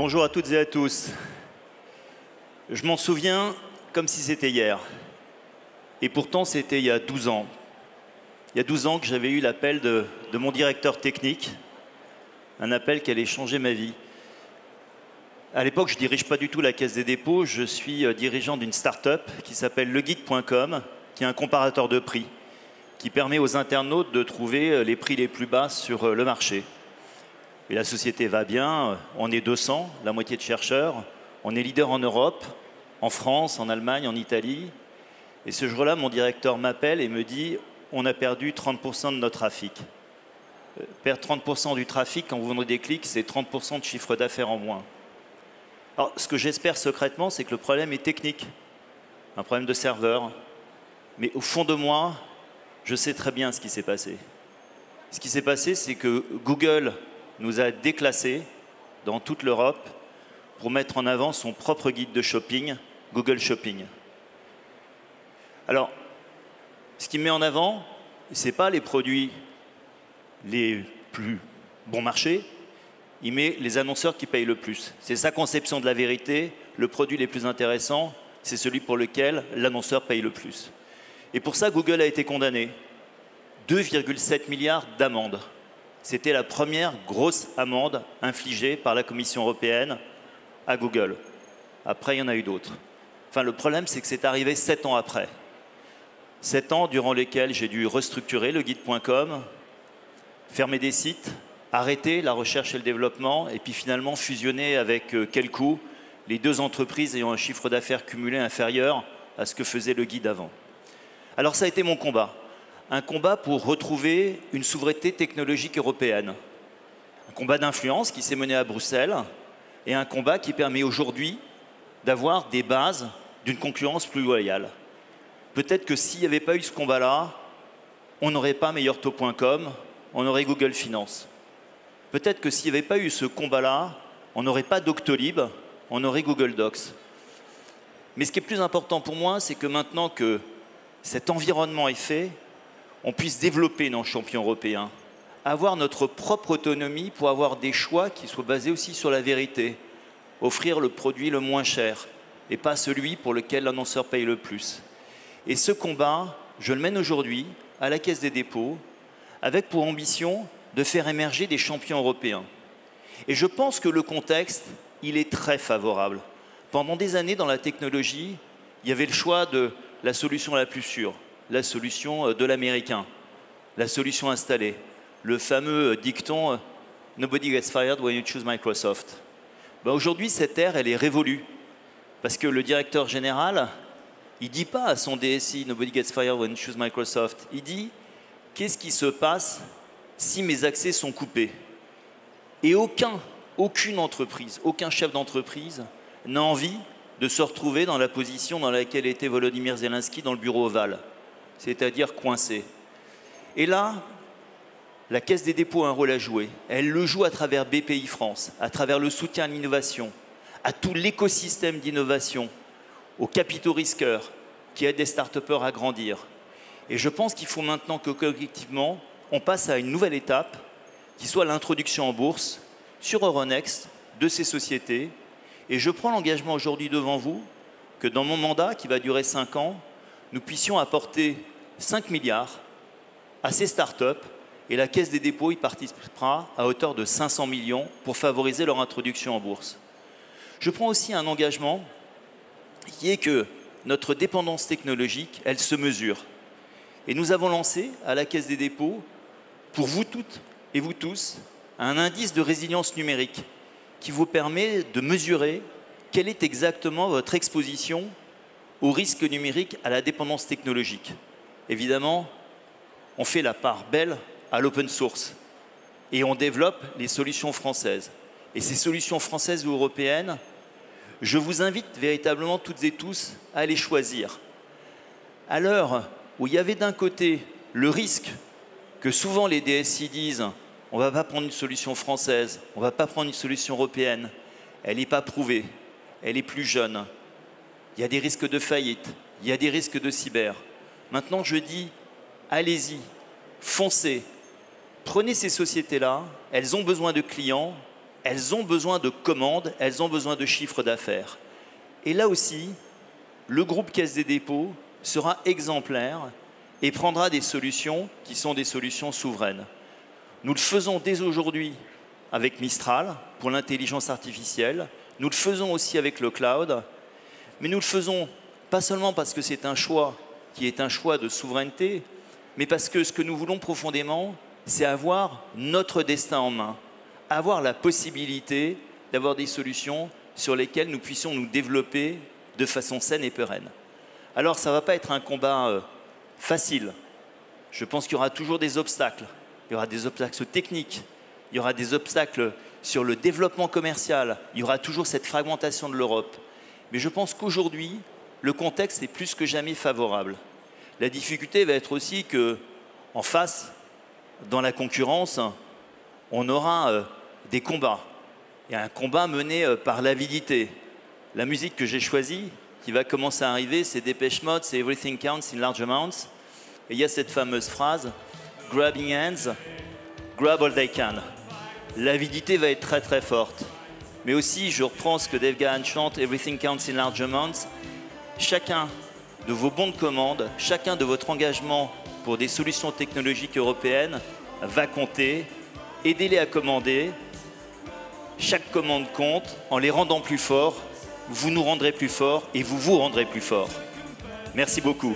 Bonjour à toutes et à tous. Je m'en souviens comme si c'était hier. Et pourtant, c'était il y a 12 ans. Il y a 12 ans que j'avais eu l'appel de mon directeur technique, un appel qui allait changer ma vie. À l'époque, je ne dirige pas du tout la Caisse des dépôts, je suis dirigeant d'une start-up qui s'appelle leguide.com, qui est un comparateur de prix, qui permet aux internautes de trouver les prix les plus bas sur le marché. Et la société va bien, on est 200, la moitié de chercheurs, on est leader en Europe, en France, en Allemagne, en Italie. Et ce jour-là, mon directeur m'appelle et me dit « On a perdu 30% de notre trafic ». Perdre 30% du trafic quand vous vendez des clics, c'est 30% de chiffre d'affaires en moins. Alors, ce que j'espère secrètement, c'est que le problème est technique, un problème de serveur. Mais au fond de moi, je sais très bien ce qui s'est passé. Ce qui s'est passé, c'est que Google nous a déclassés dans toute l'Europe pour mettre en avant son propre guide de shopping, Google Shopping. Alors, ce qu'il met en avant, ce n'est pas les produits les plus bon marché, il met les annonceurs qui payent le plus. C'est sa conception de la vérité, le produit le plus intéressant, c'est celui pour lequel l'annonceur paye le plus. Et pour ça, Google a été condamné. 2,7 milliards d'amendes. C'était la première grosse amende infligée par la Commission européenne à Google. Après, il y en a eu d'autres. Enfin, le problème, c'est que c'est arrivé 7 ans après. 7 ans durant lesquels j'ai dû restructurer leguide.com, fermer des sites, arrêter la recherche et le développement, et puis finalement fusionner avec quel coût les deux entreprises ayant un chiffre d'affaires cumulé inférieur à ce que faisait le guide avant. Alors ça a été mon combat. Un combat pour retrouver une souveraineté technologique européenne. Un combat d'influence qui s'est mené à Bruxelles et un combat qui permet aujourd'hui d'avoir des bases d'une concurrence plus loyale. Peut-être que s'il n'y avait pas eu ce combat-là, on n'aurait pas meilleurtaux.com, on aurait Google Finance. Peut-être que s'il n'y avait pas eu ce combat-là, on n'aurait pas Doctolib, on aurait Google Docs. Mais ce qui est plus important pour moi, c'est que maintenant que cet environnement est fait, on puisse développer nos champions européens, avoir notre propre autonomie pour avoir des choix qui soient basés aussi sur la vérité, offrir le produit le moins cher et pas celui pour lequel l'annonceur paye le plus. Et ce combat, je le mène aujourd'hui à la Caisse des dépôts avec pour ambition de faire émerger des champions européens. Et je pense que le contexte, il est très favorable. Pendant des années dans la technologie, il y avait le choix de la solution la plus sûre, la solution de l'américain, la solution installée, le fameux dicton « Nobody gets fired when you choose Microsoft ». Aujourd'hui, cette ère, elle est révolue, parce que le directeur général, il ne dit pas à son DSI « Nobody gets fired when you choose Microsoft », il dit « Qu'est-ce qui se passe si mes accès sont coupés ?» Et aucune entreprise, aucun chef d'entreprise n'a envie de se retrouver dans la position dans laquelle était Volodymyr Zelensky dans le bureau ovale, c'est-à-dire coincé. Et là, la Caisse des dépôts a un rôle à jouer. Elle le joue à travers BPI France, à travers le soutien à l'innovation, à tout l'écosystème d'innovation, aux capitaux risqueurs qui aident les start-upers à grandir. Et je pense qu'il faut maintenant que collectivement, on passe à une nouvelle étape qui soit l'introduction en bourse sur Euronext de ces sociétés. Et je prends l'engagement aujourd'hui devant vous que dans mon mandat, qui va durer 5 ans, nous puissions apporter 5 milliards à ces startups et la Caisse des dépôts y participera à hauteur de 500 millions pour favoriser leur introduction en bourse. Je prends aussi un engagement qui est que notre dépendance technologique, elle se mesure. Et nous avons lancé à la Caisse des dépôts, pour vous toutes et vous tous, un indice de résilience numérique qui vous permet de mesurer quelle est exactement votre exposition au risque numérique, à la dépendance technologique. Évidemment, on fait la part belle à l'open source et on développe les solutions françaises. Et ces solutions françaises ou européennes, je vous invite véritablement toutes et tous à les choisir. À l'heure où il y avait d'un côté le risque que souvent les DSI disent « on ne va pas prendre une solution française, on ne va pas prendre une solution européenne, elle n'est pas prouvée, elle est plus jeune, il y a des risques de faillite, il y a des risques de cyber ». Maintenant, je dis « allez-y, foncez, prenez ces sociétés-là, elles ont besoin de clients, elles ont besoin de commandes, elles ont besoin de chiffres d'affaires. Et là aussi, le groupe Caisse des dépôts sera exemplaire et prendra des solutions qui sont des solutions souveraines. Nous le faisons dès aujourd'hui avec Mistral pour l'intelligence artificielle, nous le faisons aussi avec le cloud, mais nous le faisons pas seulement parce que c'est un choix qui est un choix de souveraineté, mais parce que ce que nous voulons profondément, c'est avoir notre destin en main, avoir la possibilité d'avoir des solutions sur lesquelles nous puissions nous développer de façon saine et pérenne. Alors ça ne va pas être un combat facile. Je pense qu'il y aura toujours des obstacles. Il y aura des obstacles techniques, il y aura des obstacles sur le développement commercial, il y aura toujours cette fragmentation de l'Europe. Mais je pense qu'aujourd'hui, le contexte est plus que jamais favorable. La difficulté va être aussi qu'en face, dans la concurrence, on aura des combats. Il y a un combat mené par l'avidité. La musique que j'ai choisie, qui va commencer à arriver, c'est Depeche Mode, c'est Everything Counts in Large Amounts. Et il y a cette fameuse phrase, Grabbing hands, grab all they can. L'avidité va être très très forte. Mais aussi, je reprends ce que Dave Gahan chante, Everything counts in large amounts. Chacun de vos bons de commande, chacun de votre engagement pour des solutions technologiques européennes va compter. Aidez-les à commander. Chaque commande compte. En les rendant plus forts, vous nous rendrez plus forts et vous vous rendrez plus forts. Merci beaucoup.